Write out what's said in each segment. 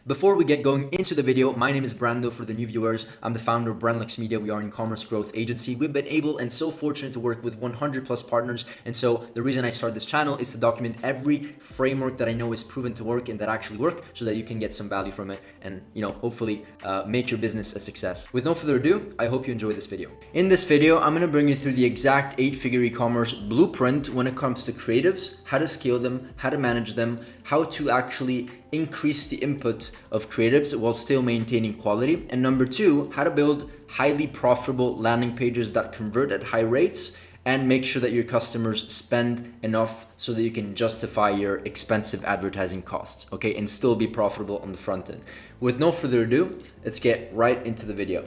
Before we get going into the video, my name is Brando. For the new viewers, I'm the founder of Brandlux Media. We are an e-commerce growth agency. We've been able and so fortunate to work with 100 plus partners. And so the reason I started this channel is to document every framework that I know is proven to work and that actually work so that you can get some value from it and, hopefully make your business a success. With no further ado, I hope you enjoy this video. In this video, I'm going to bring you through the exact 8-figure e-commerce blueprint when it comes to creatives, how to scale them, how to manage them, how to actually increase the input of creatives while still maintaining quality. And number two, how to build highly profitable landing pages that convert at high rates and make sure that your customers spend enough so that you can justify your expensive advertising costs, okay, and still be profitable on the front end. With no further ado, let's get right into the video.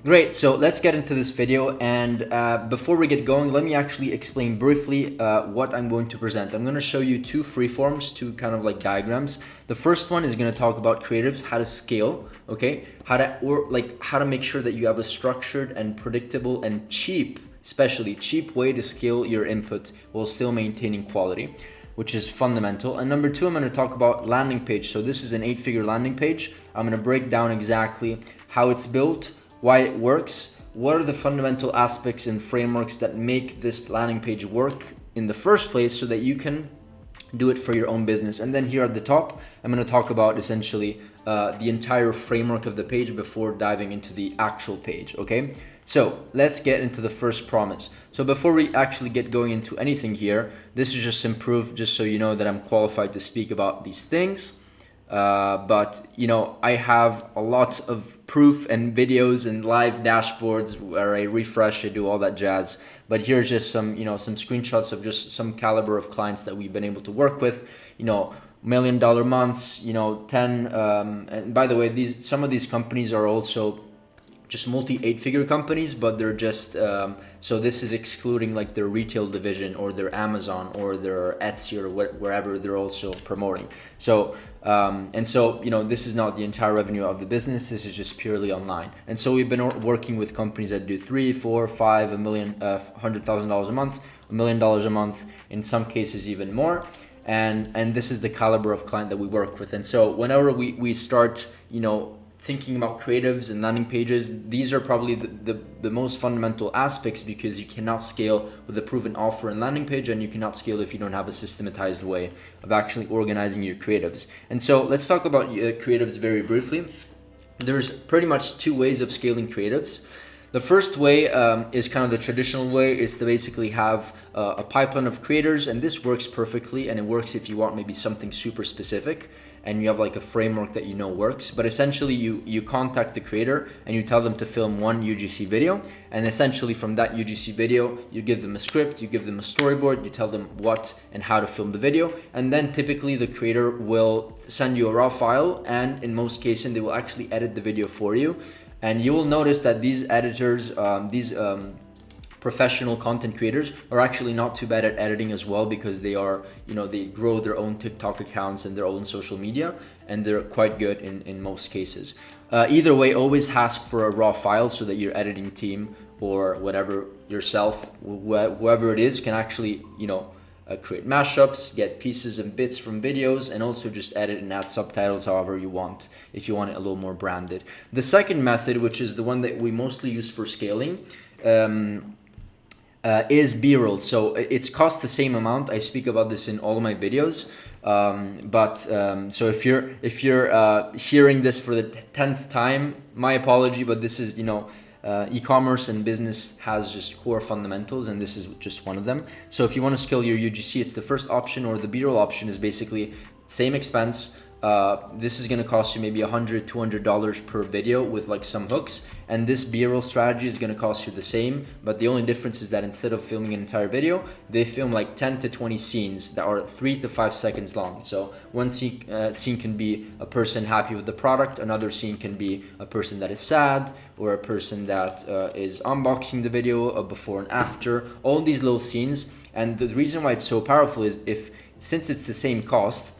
Great, so let's get into this video, and before we get going, let me actually explain briefly what I'm going to present. I'm going to show you two freeforms, two kind of like diagrams. The first one is going to talk about creatives, how to scale, okay, how to make sure that you have a structured and predictable and cheap, especially cheap way to scale your input while still maintaining quality, which is fundamental. And number two, I'm going to talk about landing page. So this is an 8-figure landing page. I'm going to break down exactly how it's built, why it works, what are the fundamental aspects and frameworks that make this landing page work in the first place so that you can do it for your own business. And then here at the top, I'm going to talk about essentially the entire framework of the page before diving into the actual page, okay? So let's get into the first promise. So before we actually get going into anything here, this is just some proof, just so you know that I'm qualified to speak about these things. But I have a lot of proof and videos and live dashboards where I refresh, I do all that jazz. But here's just some, some screenshots of just some caliber of clients that we've been able to work with, $1 million months, 10, and by the way, some of these companies are also just multi 8-figure companies, but they're just, so this is excluding like their retail division or their Amazon or their Etsy or wherever they're also promoting. So, this is not the entire revenue of the business. This is just purely online. And so we've been working with companies that do 3, 4, 5, $1 million, $100,000 a month, $1 million a month, in some cases even more. And this is the caliber of client that we work with. And so whenever we start, thinking about creatives and landing pages, these are probably the most fundamental aspects, because you cannot scale with a proven offer and landing page, and you cannot scale if you don't have a systematized way of actually organizing your creatives. And so let's talk about creatives very briefly. There's pretty much two ways of scaling creatives. The first way is kind of the traditional way, is to basically have a pipeline of creators, and this works perfectly, and it works if you want maybe something super specific and you have like a framework that works. But essentially you contact the creator and you tell them to film one UGC video, and essentially from that UGC video you give them a script, you give them a storyboard, you tell them what and how to film the video, and then typically the creator will send you a raw file, and in most cases they will actually edit the video for you. And you will notice that these editors, professional content creators, are actually not too bad at editing as well, because they are, they grow their own TikTok accounts and their own social media, and they're quite good in most cases. Either way, always ask for a raw file so that your editing team or whatever, yourself, whoever it is, can actually, create mashups, get pieces and bits from videos, and also just edit and add subtitles however you want, if you want it a little more branded. The second method, which is the one that we mostly use for scaling, is B-roll. So it's cost the same amount. I speak about this in all of my videos. So if you're hearing this for the 10th time, my apology, but this is, e-commerce and business has just core fundamentals, and this is just one of them. So if you want to scale your UGC, it's the first option, or the B-roll option is basically same expense. This is going to cost you maybe $100, $200 per video with like some hooks, and this B-roll strategy is going to cost you the same, but the only difference is that instead of filming an entire video, they film like 10 to 20 scenes that are 3 to 5 seconds long. So one scene can be a person happy with the product, another scene can be a person that is sad, or a person that is unboxing the video, a before and after, all these little scenes. And the reason why it's so powerful is since it's the same cost,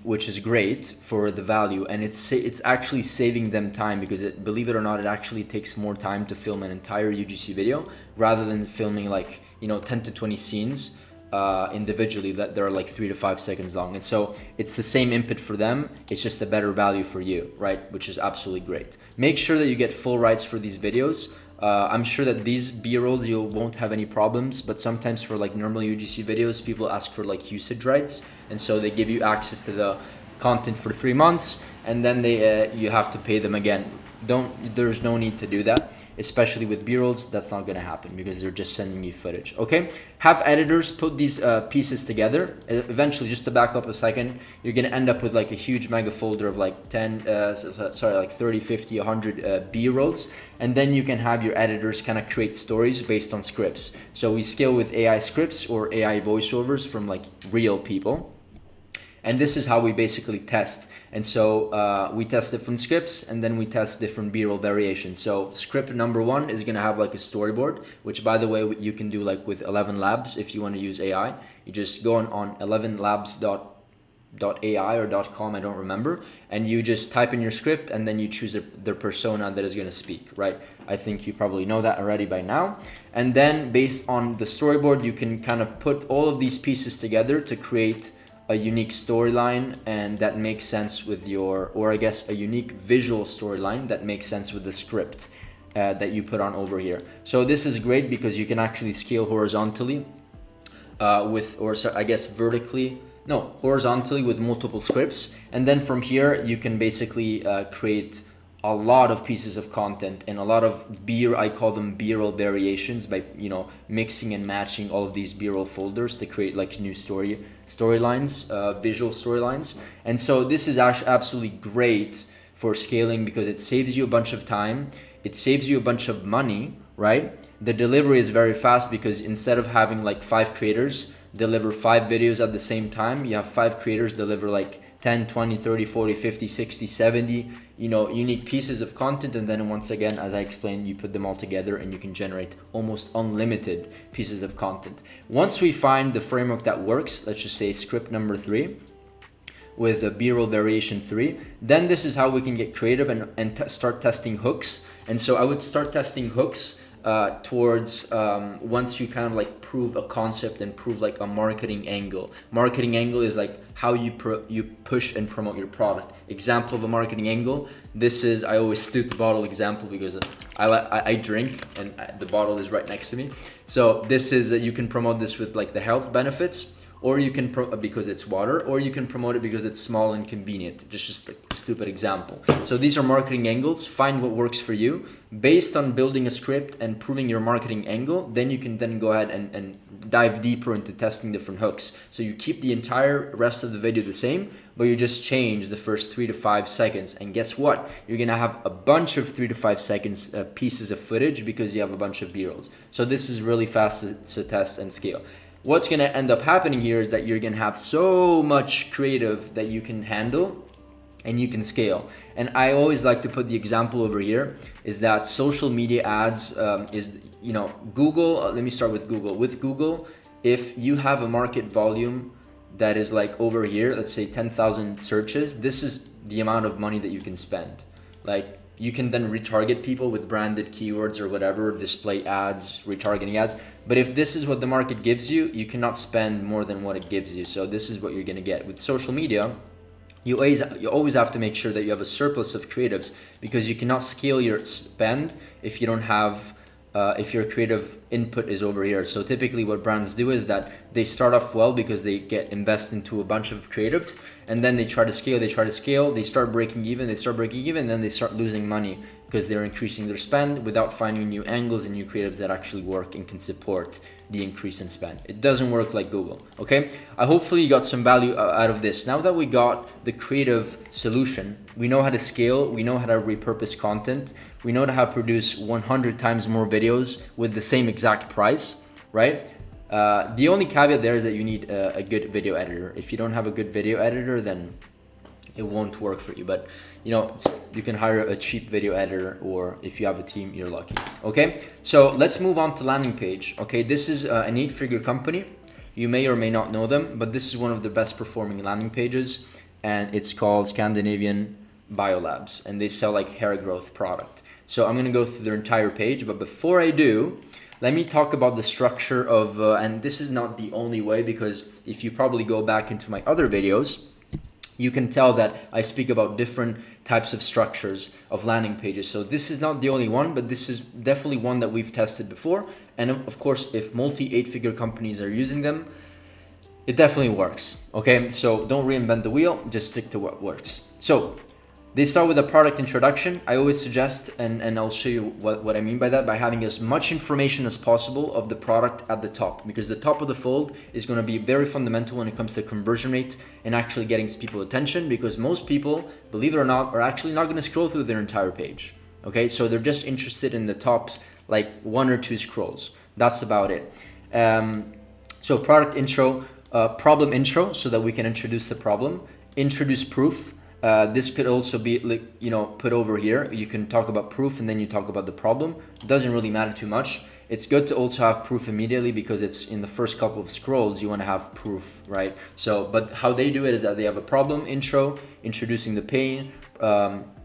which is great for the value, and it's actually saving them time, because believe it or not, it actually takes more time to film an entire UGC video rather than filming like 10 to 20 scenes individually that they're like 3 to 5 seconds long. And so it's the same input for them, it's just a better value for you, right? Which is absolutely great. Make sure that you get full rights for these videos. I'm sure that these B-rolls you won't have any problems, but sometimes for like normal UGC videos, people ask for like usage rights, and so they give you access to the content for 3 months, and then you have to pay them again. There's no need to do that, especially with B-rolls. That's not going to happen because they're just sending you footage. Okay, have editors put these pieces together. Eventually, just to back up a second, you're going to end up with like a huge mega folder of like 30, 50, 100 B-rolls, and then you can have your editors kind of create stories based on scripts. So we scale with AI scripts or AI voiceovers from like real people. And this is how we basically test. And so we test different scripts, and then we test different B-roll variations. So script number 1 is going to have like a storyboard, which by the way, you can do like with 11 Labs if you want to use AI. You just go on 11labs.ai or .com, I don't remember, and you just type in your script, and then you choose the persona that is going to speak, right? I think you probably know that already by now. And then based on the storyboard, you can kind of put all of these pieces together to create a unique storyline, and that makes sense with or I guess a unique visual storyline that makes sense with the script that you put on over here. So this is great because you can actually scale horizontally horizontally with multiple scripts, and then from here you can basically create a lot of pieces of content and a lot of I call them B-roll variations, by mixing and matching all of these B-roll folders to create like new storylines, visual storylines. And so this is actually absolutely great for scaling because it saves you a bunch of time, it saves you a bunch of money, right? The delivery is very fast because instead of having like 5 creators deliver 5 videos at the same time, you have 5 creators deliver like 10, 20, 30, 40, 50, 60, 70, unique pieces of content. And then once again, as I explained, you put them all together and you can generate almost unlimited pieces of content. Once we find the framework that works, let's just say script number 3 with a B-roll variation 3, then this is how we can get creative and start testing hooks. And so I would start testing hooks towards once you kind of like prove a concept and prove like a marketing angle. Marketing angle is like how you push and promote your product. Example of a marketing angle, this is, I always do the bottle example because I drink and the bottle is right next to me. So this is you can promote this with like the health benefits, or you can because it's water, or you can promote it because it's small and convenient. Just a stupid example. So these are marketing angles. Find what works for you based on building a script and proving your marketing angle. Then you can then go ahead and dive deeper into testing different hooks. So you keep the entire rest of the video the same, but you just change the first 3 to 5 seconds. And guess what? You're gonna have a bunch of 3 to 5 seconds pieces of footage because you have a bunch of B-rolls. So this is really fast to test and scale. What's going to end up happening here is that you're going to have so much creative that you can handle and you can scale. And I always like to put the example over here is that social media ads is, Google, let me start with Google. With Google, if you have a market volume that is like over here, let's say 10,000 searches, this is the amount of money that you can spend. Like, you can then retarget people with branded keywords or whatever, display ads, retargeting ads. But if this is what the market gives you, you cannot spend more than what it gives you. So this is what you're gonna get. With social media, you always have to make sure that you have a surplus of creatives, because you cannot scale your spend if you don't have if your creative input is over here. So typically what brands do is that they start off well because they invest into a bunch of creatives, and then they try to scale, they start breaking even, and then they start losing money because they're increasing their spend without finding new angles and new creatives that actually work and can support the increase in spend. It doesn't work like Google, okay? Hopefully you got some value out of this. Now that we got the creative solution, we know how to scale, we know how to repurpose content, we know how to produce 100 times more videos with the same exact price, right? The only caveat there is that you need a good video editor. If you don't have a good video editor, then it won't work for you. But you can hire a cheap video editor, or if you have a team, you're lucky. Okay, so let's move on to landing page. Okay, this is an 8-figure company. You may or may not know them, but this is one of the best performing landing pages, and it's called Scandinavian Biolabs, and they sell like hair growth product. So I'm gonna go through their entire page, but before I do, let me talk about the structure of, and this is not the only way, because if you probably go back into my other videos, you can tell that I speak about different types of structures of landing pages. So this is not the only one, but this is definitely one that we've tested before. And of course, if multi 8-figure companies are using them, it definitely works. Okay, so don't reinvent the wheel, just stick to what works. So they start with a product introduction. I always suggest, and I'll show you what I mean by that, by having as much information as possible of the product at the top, because the top of the fold is going to be very fundamental when it comes to conversion rate and actually getting people's attention, because most people, believe it or not, are actually not going to scroll through their entire page. Okay, so they're just interested in the top like 1 or 2 scrolls. That's about it. So product intro, problem intro, so that we can introduce the problem, introduce proof. This could also be, like, you know, put over here. You can talk about proof and then you talk about the problem. It doesn't really matter too much. It's good to also have proof immediately, because it's in the first couple of scrolls you want to have proof, right? So, but how they do it is that they have a problem intro, introducing the pain,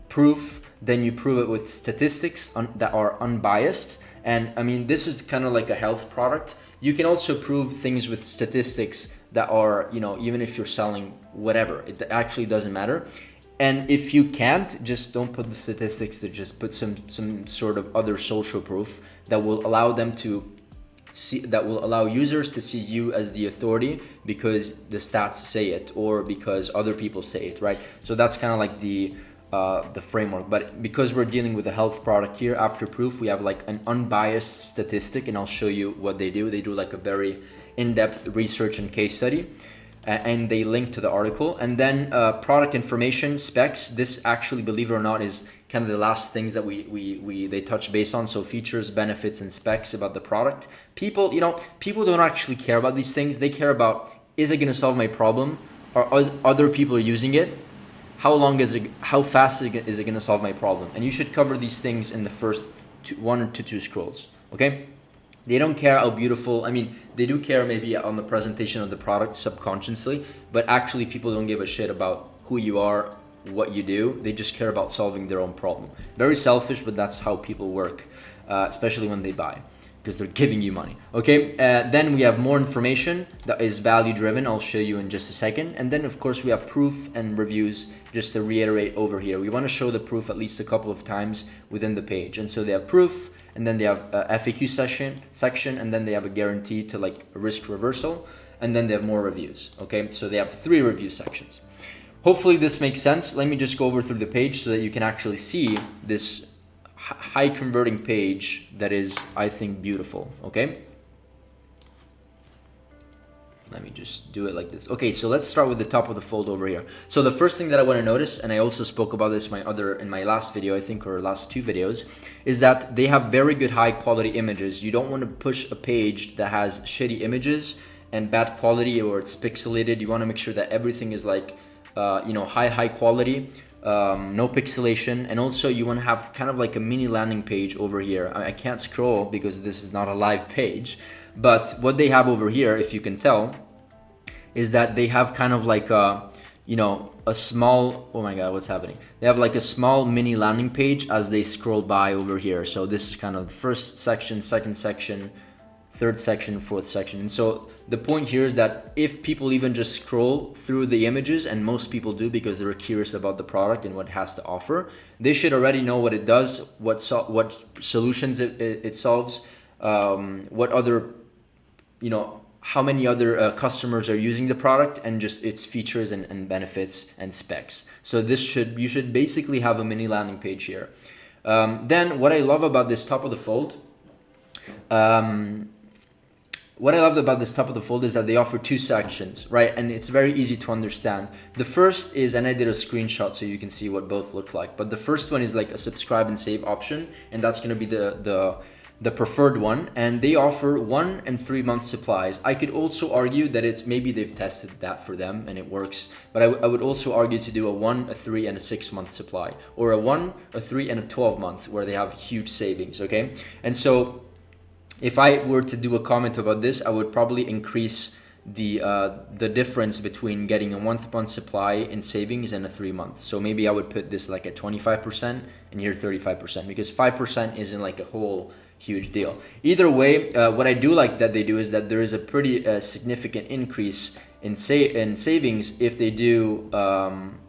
proof, then you prove it with statistics that are unbiased. And I mean, this is kind of like a health product. You can also prove things with statistics that are, you know, even if you're selling whatever, it actually doesn't matter. And if you can't, just don't put the statistics, to just put some sort of other social proof that will allow them to see, that will allow users to see you as the authority because the stats say it, or because other people say it, right? So that's kind of like the framework. But because we're dealing with a health product here, after proof we have like an unbiased statistic, and I'll show you what they do. They do like a very in-depth research and case study, and they link to the article. And then product information, specs. This actually, believe it or not, is kind of the last things that they touch base on. So features, benefits, and specs about the product. People don't actually care about these things. They care about, is it going to solve my problem? Are other people using it? How fast is it going to solve my problem? And you should cover these things in the first 1 to 2 scrolls. Okay. They don't care how beautiful, I mean, they do care maybe on the presentation of the product subconsciously, but actually people don't give a shit about who you are, what you do. They just care about solving their own problem. Very selfish, but that's how people work, especially when they buy, because they're giving you money. Okay, then we have more information that is value driven. I'll show you in just a second. And then of course we have proof and reviews. Just to reiterate over here, we want to show the proof at least a couple of times within the page. And so they have proof, and then they have a FAQ section, and then they have a guarantee to like a risk reversal, and then they have more reviews. Okay, so they have 3 review sections. Hopefully this makes sense. Let me just go over through the page so that you can actually see this high converting page that is, I think, beautiful. Okay, let me just do it like this. Okay, so let's start with the top of the fold over here. So the first thing that I want to notice, and I also spoke about this in my last video, I think, or last 2 videos, is that they have very good high quality images. You don't want to push a page that has shitty images and bad quality, or it's pixelated. You want to make sure that everything is like high quality. No pixelation, and also you want to have kind of like a mini landing page over here. I can't scroll because this is not a live page, but what they have over here, if you can tell, is that they have kind of like a small, oh my god, what's happening? They have like a small mini landing page as they scroll by over here. So this is kind of the first section, second section, third section, fourth section. And so the point here is that if people even just scroll through the images, and most people do because they're curious about the product and what it has to offer, they should already know what it does, what solutions it solves, what other, how many other customers are using the product, and just its features and benefits and specs. So you should basically have a mini landing page here. Then what I love about this top of the fold, is that they offer 2 sections, right? And it's very easy to understand. The first is, and I did a screenshot so you can see what both look like, but the first one is like a subscribe and save option, and that's going to be the preferred one, and they offer 1 and 3 month supplies. I could also argue that it's maybe they've tested that for them and it works, but I would also argue to do a 1, a 3, and a 6 month supply, or a 1, a 3, and a 12 month where they have huge savings. Okay, and so if I were to do a comment about this, I would probably increase the difference between getting a month supply in savings and a 3 month. So maybe I would put this like at 25% and here 35%, because 5% isn't like a whole huge deal. Either way, what I do like that they do is that there is a pretty significant increase in savings if they do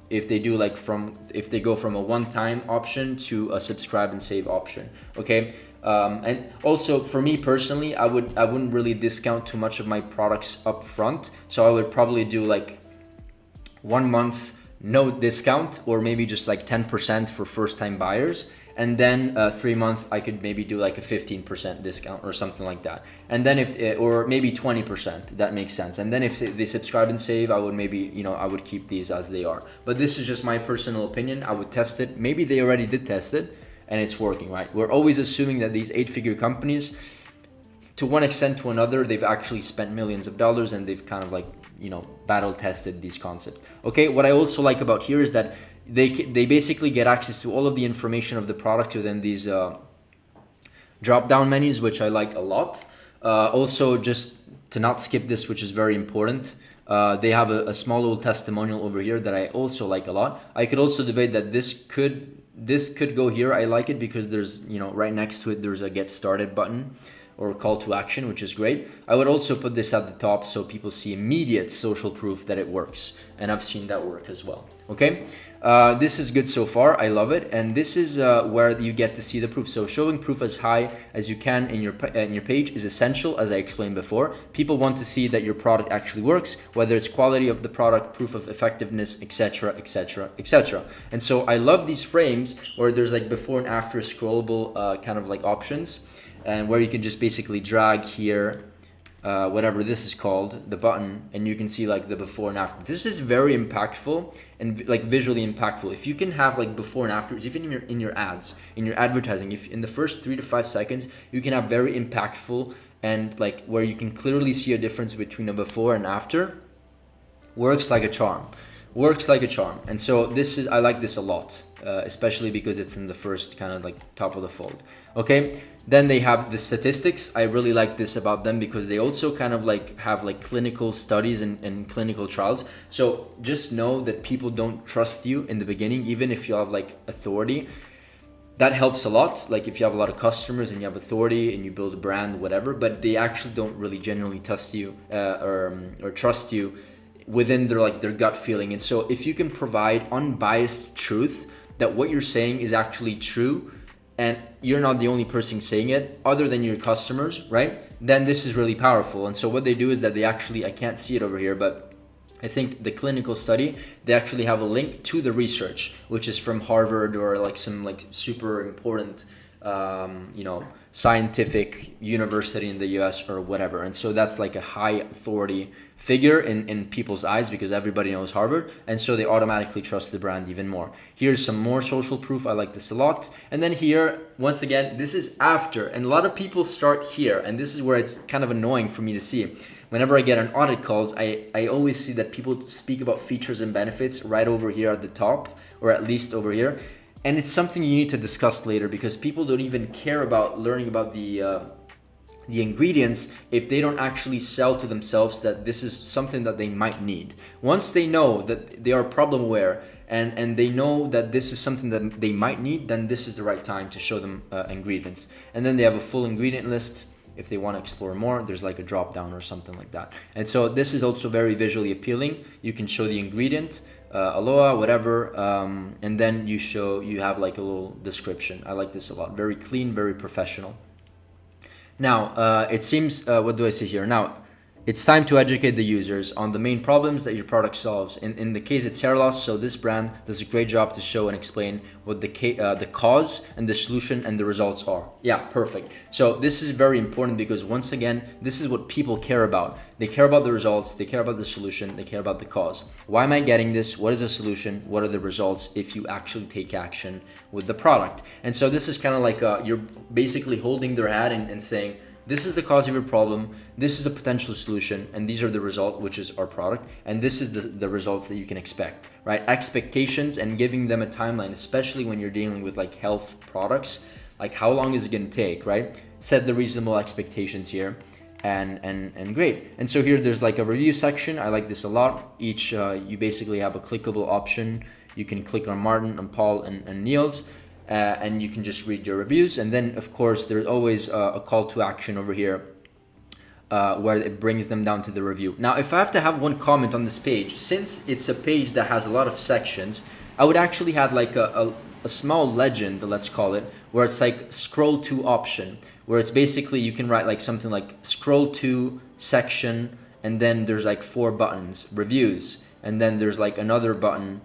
if they go from a one-time option to a subscribe and save option. Okay. And also for me personally, I wouldn't really discount too much of my products up front. So I would probably do like 1 month no discount, or maybe just like 10% for first time buyers. And then 3 months I could maybe do like a 15% discount or something like that. And then or maybe 20%, that makes sense. And then if they subscribe and save, I would maybe, I would keep these as they are. But this is just my personal opinion. I would test it. Maybe they already did test it and it's working, right? We're always assuming that these 8-figure companies, to one extent to another, they've actually spent millions of dollars and they've kind of like, battle tested these concepts. Okay, what I also like about here is that they basically get access to all of the information of the product within these drop down menus, which I like a lot. Also, just to not skip this, which is very important, they have a small little testimonial over here that I also like a lot. I could also debate that this could go here. I like it because there's, right next to it, there's a get started button or call to action, which is great. I would also put this at the top so people see immediate social proof that it works. And I've seen that work as well. Okay, this is good so far. I love it. And this is where you get to see the proof. So showing proof as high as you can in your page is essential, as I explained before. People want to see that your product actually works, whether it's quality of the product, proof of effectiveness, etc., etc., etc. And so I love these frames where there's like before and after scrollable kind of like options, and where you can just basically drag here, whatever this is called, the button, and you can see like the before and after. This is very impactful and like visually impactful. If you can have like before and afters, even in your ads, in your advertising, if in the first 3 to 5 seconds, you can have very impactful and like where you can clearly see a difference between a before and after, works like a charm. Works like a charm. And so I like this a lot, especially because it's in the first kind of like top of the fold. Okay, then they have the statistics. I really like this about them because they also kind of like have like clinical studies and clinical trials. So just know that people don't trust you in the beginning, even if you have like authority. That helps a lot, like if you have a lot of customers and you have authority and you build a brand, whatever, but they actually don't really genuinely trust you or trust you within their gut feeling. And so if you can provide unbiased truth that what you're saying is actually true and you're not the only person saying it other than your customers, right? Then this is really powerful. And so what they do is that they actually, I can't see it over here, but I think the clinical study, they actually have a link to the research, which is from Harvard or like some like super important scientific university in the US or whatever. And so that's like a high authority figure in people's eyes because everybody knows Harvard. And so they automatically trust the brand even more. Here's some more social proof. I like this a lot. And then here, once again, this is after. And a lot of people start here. And this is where it's kind of annoying for me to see. Whenever I get on audit calls, I always see that people speak about features and benefits right over here at the top, or at least over here. And it's something you need to discuss later because people don't even care about learning about the ingredients if they don't actually sell to themselves that this is something that they might need. Once they know that they are problem aware and they know that this is something that they might need, then this is the right time to show them ingredients. And then they have a full ingredient list. If they want to explore more, there's like a drop down or something like that. And so this is also very visually appealing. You can show the ingredient, aloha, whatever, and then you have like a little description. I like this a lot. Very clean, very professional. Now, it seems, what do I see here? Now, it's time to educate the users on the main problems that your product solves. In the case, it's hair loss, so this brand does a great job to show and explain what the cause and the solution and the results are. Yeah, perfect. So this is very important because once again, this is what people care about. They care about the results, they care about the solution, they care about the cause. Why am I getting this? What is the solution? What are the results if you actually take action with the product? And so this is kind of like you're basically holding their hand and saying, this is the cause of your problem, this is a potential solution, and these are the result, which is our product, and this is the results that you can expect, right? Expectations and giving them a timeline, especially when you're dealing with like health products, like how long is it gonna take, right? Set the reasonable expectations here. and great. And so here there's like a review section. I like this a lot. Each you basically have a clickable option. You can click on Martin and Paul and Niels, and you can just read your reviews. And then of course there's always a call to action over here, where it brings them down to the review. Now, if I have to have one comment on this page, since it's a page that has a lot of sections, I would actually have like a small legend, let's call it, where it's like scroll to option, where it's basically you can write like something like scroll to section, and then there's like 4 buttons, reviews, and then there's like another button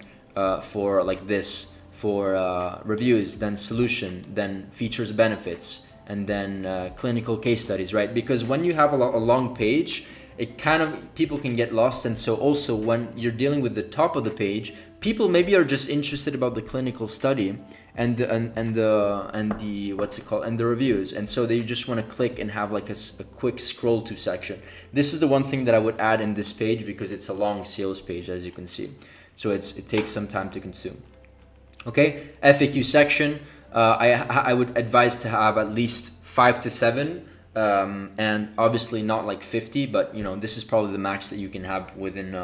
for like this for reviews, then solution, then features, benefits, and then clinical case studies, right? Because when you have a long page, it kind of, people can get lost. And so also when you're dealing with the top of the page, people maybe are just interested about the clinical study and the what's it called, and the reviews, and so they just want to click and have like a quick scroll to section. This is the one thing that I would add in this page, because it's a long sales page, as you can see, so it takes some time to consume. Okay, FAQ section, I would advise to have at least 5 to 7, and obviously not like 50, but you know, this is probably the max that you can have within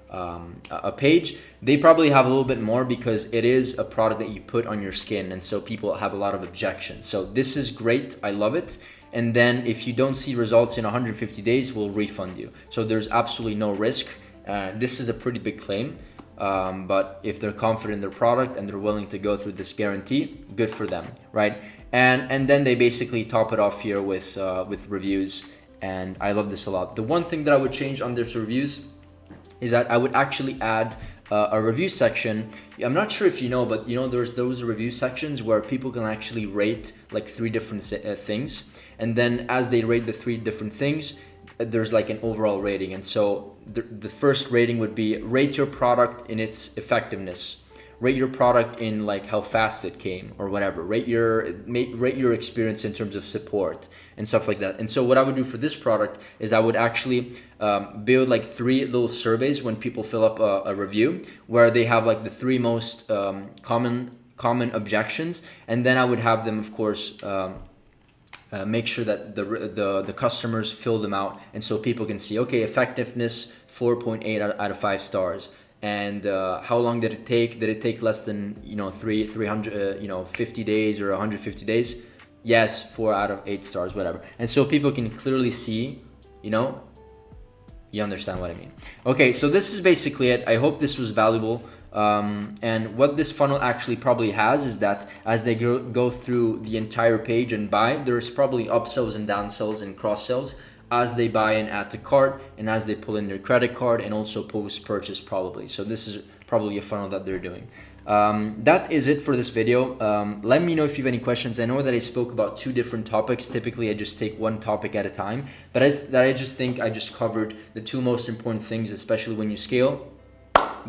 a page. They probably have a little bit more because it is a product that you put on your skin, and so people have a lot of objections. So this is great, I love it. And then if you don't see results in 150 days, we'll refund you. So there's absolutely no risk. This is a pretty big claim. But if they're confident in their product and they're willing to go through this guarantee, good for them, right? And then they basically top it off here with reviews, and I love this a lot. The one thing that I would change on this reviews is that I would actually add a review section. I'm not sure if you know, but you know, there's those review sections where people can actually rate like 3 different things, and then as they rate the 3 different things, there's like an overall rating. And so the first rating would be rate your product in its effectiveness, rate your product in like how fast it came or whatever, rate your experience in terms of support and stuff like that. And so what I would do for this product is I would actually build like 3 little surveys when people fill up a review, where they have like the 3 most common objections, and then I would have them, of course, make sure that the customers fill them out, and so people can see, okay, effectiveness 4.8 out of 5 stars, and how long did it take? Did it take less than 300 50 days or 150 days? Yes, 4 out of 8 stars, whatever. And so people can clearly see, you understand what I mean. Okay, so this is basically it. I hope this was valuable. And what this funnel actually probably has is that as they go through the entire page and buy, there's probably upsells and downsells and cross-sells as they buy and add to cart, and as they pull in their credit card, and also post-purchase probably. So this is probably a funnel that they're doing. That is it for this video. Let me know if you have any questions. I know that I spoke about 2 different topics. Typically, I just take one topic at a time, but I just think I just covered the 2 most important things, especially when you scale.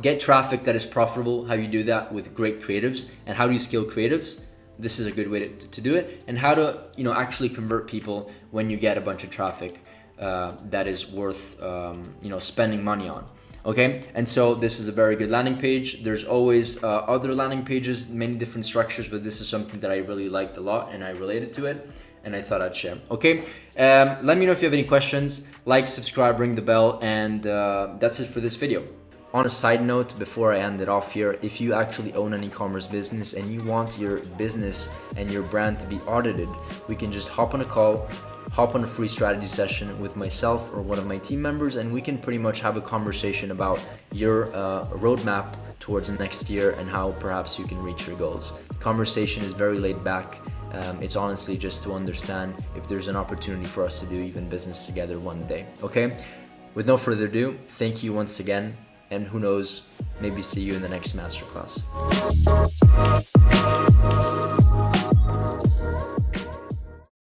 Get traffic that is profitable, how you do that with great creatives, and how do you scale creatives? This is a good way to do it, and how to actually convert people when you get a bunch of traffic that is worth spending money on. Okay, and so this is a very good landing page. There's always other landing pages, many different structures, but this is something that I really liked a lot and I related to it, and I thought I'd share. Okay, let me know if you have any questions. Like, subscribe, ring the bell, and that's it for this video. On a side note, before I end it off here, if you actually own an e-commerce business and you want your business and your brand to be audited, we can just hop on a call, hop on a free strategy session with myself or one of my team members, and we can pretty much have a conversation about your roadmap towards next year and how perhaps you can reach your goals. The conversation is very laid back. It's honestly just to understand if there's an opportunity for us to do even business together one day. Okay, with no further ado, thank you once again. And who knows, maybe see you in the next masterclass.